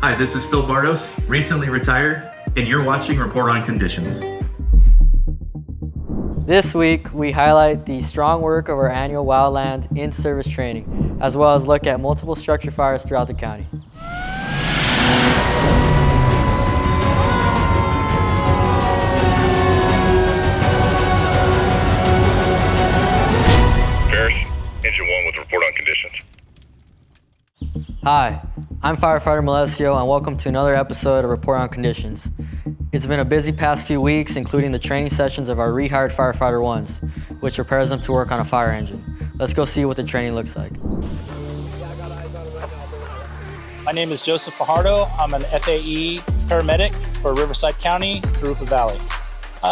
Hi, this is Phil Bardos, recently retired, and you're watching Report on Conditions. This week, we highlight the strong work of our annual Wildland In-service Training, as well as look at multiple structure fires throughout the county. Engine 1 with report on conditions. Hi, I'm Firefighter Malesio, and welcome to another episode of Report on Conditions. It's been a busy past few weeks, including the training sessions of our rehired firefighter ones, which prepares them to work on a fire engine. Let's go see what the training looks like. My name is Joseph Fajardo. I'm an FAE paramedic for Riverside County, Jurupa Valley.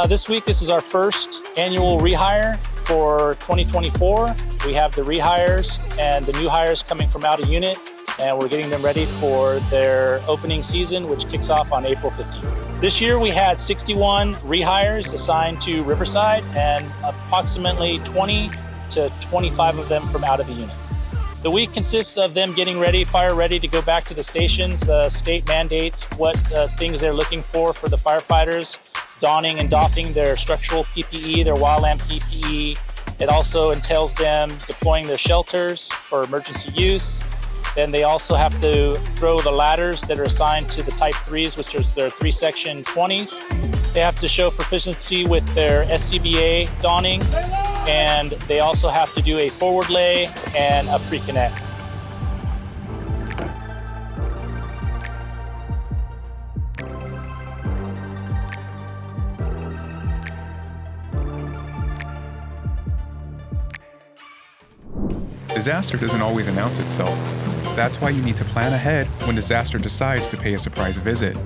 This week, this is our first annual rehire for 2024. We have the rehires and the new hires coming from out of unit, and we're getting them ready for their opening season, which kicks off on April 15th. This year we had 61 rehires assigned to Riverside and approximately 20 to 25 of them from out of the unit. The week consists of them getting ready, fire ready to go back to the stations. The state mandates what things they're looking for the firefighters, donning and doffing their structural PPE, their wildland PPE. It also entails them deploying their shelters for emergency use. Then they also have to throw the ladders that are assigned to the Type 3s, which is their 3-section 20s. They have to show proficiency with their SCBA donning, and they also have to do a forward lay and a pre-connect. Disaster doesn't always announce itself. That's why you need to plan ahead when disaster decides to pay a surprise visit.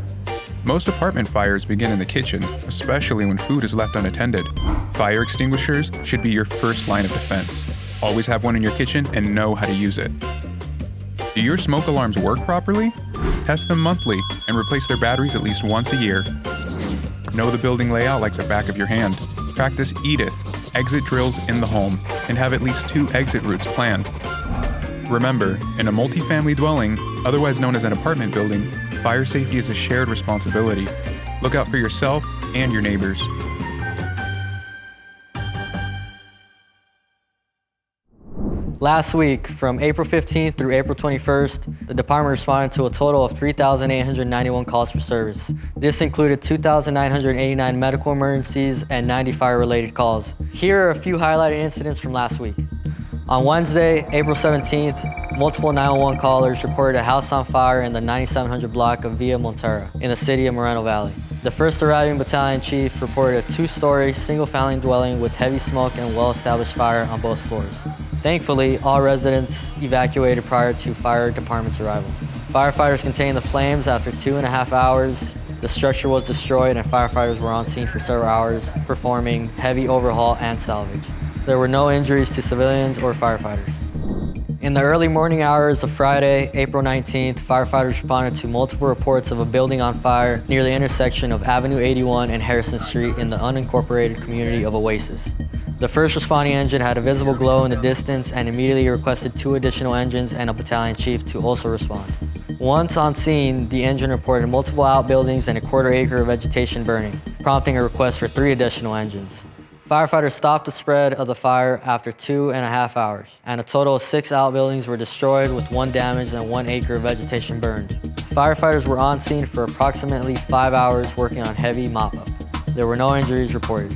Most apartment fires begin in the kitchen, especially when food is left unattended. Fire extinguishers should be your first line of defense. Always have one in your kitchen and know how to use it. Do your smoke alarms work properly? Test them monthly and replace their batteries at least once a year. Know the building layout like the back of your hand. Practice EDITH, exit drills in the home, and have at least 2 exit routes planned. Remember, in a multifamily dwelling, otherwise known as an apartment building, fire safety is a shared responsibility. Look out for yourself and your neighbors. Last week, from April 15th through April 21st, the department responded to a total of 3,891 calls for service. This included 2,989 medical emergencies and 90 fire-related calls. Here are a few highlighted incidents from last week. On Wednesday, April 17th, multiple 911 callers reported a house on fire in the 9700 block of Via Montera in the city of Moreno Valley. The first arriving battalion chief reported a 2-story single-family dwelling with heavy smoke and well-established fire on both floors. Thankfully, all residents evacuated prior to fire department's arrival. Firefighters contained the flames after 2.5 hours. The structure was destroyed and firefighters were on scene for several hours, performing heavy overhaul and salvage. There were no injuries to civilians or firefighters. In the early morning hours of Friday, April 19th, firefighters responded to multiple reports of a building on fire near the intersection of Avenue 81 and Harrison Street in the unincorporated community of Oasis. The first responding engine had a visible glow in the distance and immediately requested 2 additional engines and a battalion chief to also respond. Once on scene, the engine reported multiple outbuildings and a 1/4 acre of vegetation burning, prompting a request for 3 additional engines. Firefighters stopped the spread of the fire after 2.5 hours, and a total of 6 outbuildings were destroyed with 1 damaged and 1 acre of vegetation burned. Firefighters were on scene for approximately 5 hours working on heavy mop-up. There were no injuries reported.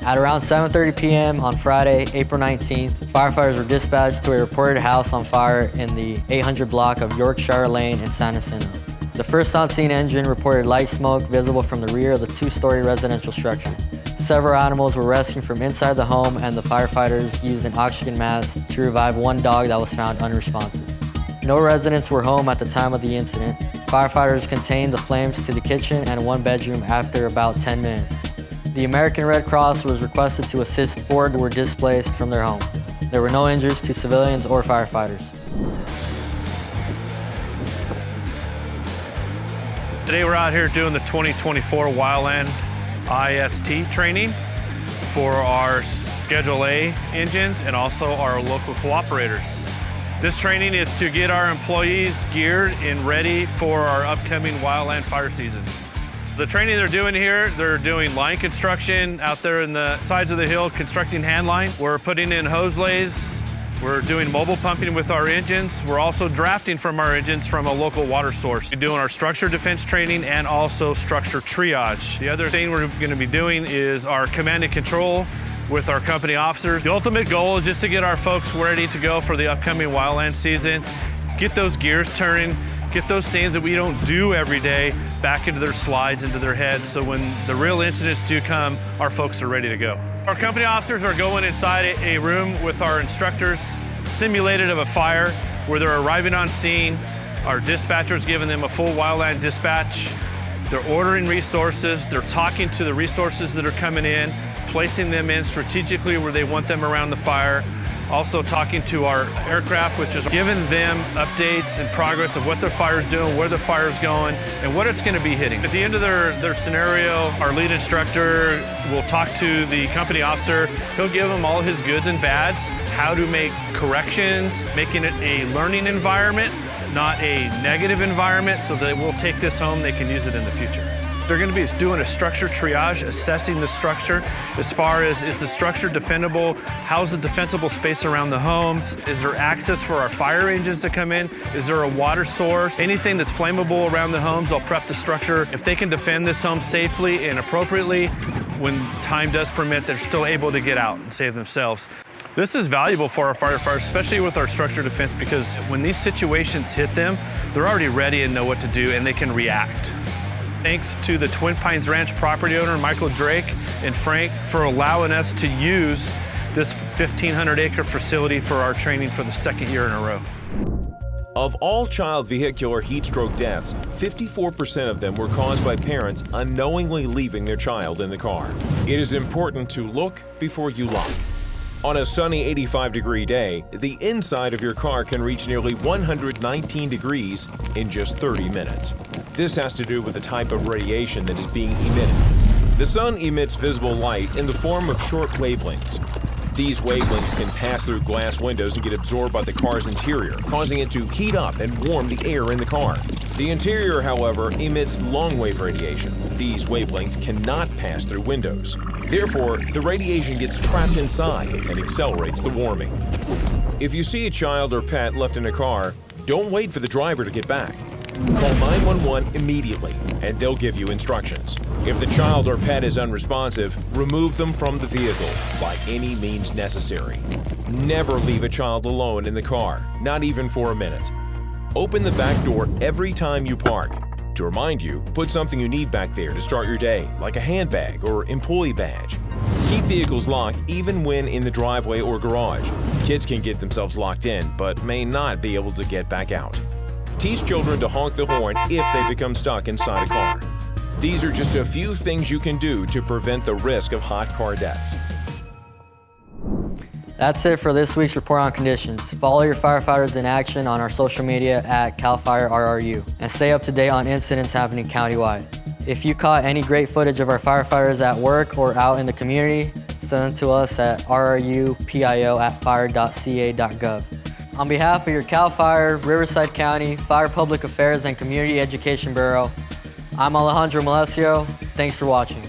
At around 7:30 p.m. on Friday, April 19th, firefighters were dispatched to a reported house on fire in the 800 block of Yorkshire Lane in San Jacinto. The first on-scene engine reported light smoke visible from the rear of the 2-story residential structure. Several animals were rescued from inside the home, and the firefighters used an oxygen mask to revive 1 dog that was found unresponsive. No residents were home at the time of the incident. Firefighters contained the flames to the kitchen and 1 bedroom after about 10 minutes. The American Red Cross was requested to assist 4 who were displaced from their home. There were no injuries to civilians or firefighters. Today we're out here doing the 2024 Wildland IST training for our Schedule A engines and also our local cooperators. This training is to get our employees geared and ready for our upcoming wildland fire season. The training they're doing here, they're doing line construction out there in the sides of the hill, constructing hand line. We're putting in hose lays. We're doing mobile pumping with our engines. We're also drafting from our engines from a local water source. We're doing our structure defense training and also structure triage. The other thing we're going to be doing is our command and control with our company officers. The ultimate goal is just to get our folks ready to go for the upcoming wildland season, get those gears turning, get those things that we don't do every day back into their slides, into their heads, so when the real incidents do come, our folks are ready to go. Our company officers are going inside a room with our instructors, simulated of a fire, where they're arriving on scene. Our dispatcher's giving them a full wildland dispatch. They're ordering resources, they're talking to the resources that are coming in, placing them in strategically where they want them around the fire. Also talking to our aircraft, which is giving them updates and progress of what their fire's doing, where the fire's going, and what it's gonna be hitting. At the end of their scenario, our lead instructor will talk to the company officer. He'll give them all his goods and bads, how to make corrections, making it a learning environment, not a negative environment, so that we'll take this home, they can use it in the future. They're going to be doing a structure triage, assessing the structure as far as, is the structure defendable? How's the defensible space around the homes? Is there access for our fire engines to come in? Is there a water source? Anything that's flammable around the homes, I'll prep the structure. If they can defend this home safely and appropriately, when time does permit, they're still able to get out and save themselves. This is valuable for our firefighters, especially with our structure defense, because when these situations hit them, they're already ready and know what to do, and they can react. Thanks to the Twin Pines Ranch property owner, Michael Drake and Frank, for allowing us to use this 1,500-acre facility for our training for the second year in a row. Of all child vehicular heat stroke deaths, 54% of them were caused by parents unknowingly leaving their child in the car. It is important to look before you lock. On a sunny 85-degree day, the inside of your car can reach nearly 119 degrees in just 30 minutes. This has to do with the type of radiation that is being emitted. The sun emits visible light in the form of short wavelengths. These wavelengths can pass through glass windows and get absorbed by the car's interior, causing it to heat up and warm the air in the car. The interior, however, emits long-wave radiation. These wavelengths cannot pass through windows. Therefore, the radiation gets trapped inside and accelerates the warming. If you see a child or pet left in a car, don't wait for the driver to get back. Call 911 immediately, and they'll give you instructions. If the child or pet is unresponsive, remove them from the vehicle by any means necessary. Never leave a child alone in the car, not even for a minute. Open the back door every time you park. To remind you, put something you need back there to start your day, like a handbag or employee badge. Keep vehicles locked even when in the driveway or garage. Kids can get themselves locked in, but may not be able to get back out. Teach children to honk the horn if they become stuck inside a car. These are just a few things you can do to prevent the risk of hot car deaths. That's it for this week's Report on Conditions. Follow your firefighters in action on our social media at CAL FIRE RRU and stay up to date on incidents happening countywide. If you caught any great footage of our firefighters at work or out in the community, send them to us at rrupio@fire.ca.gov. On behalf of your CAL FIRE, Riverside County, Fire Public Affairs and Community Education Bureau, I'm Alejandro Malesio. Thanks for watching.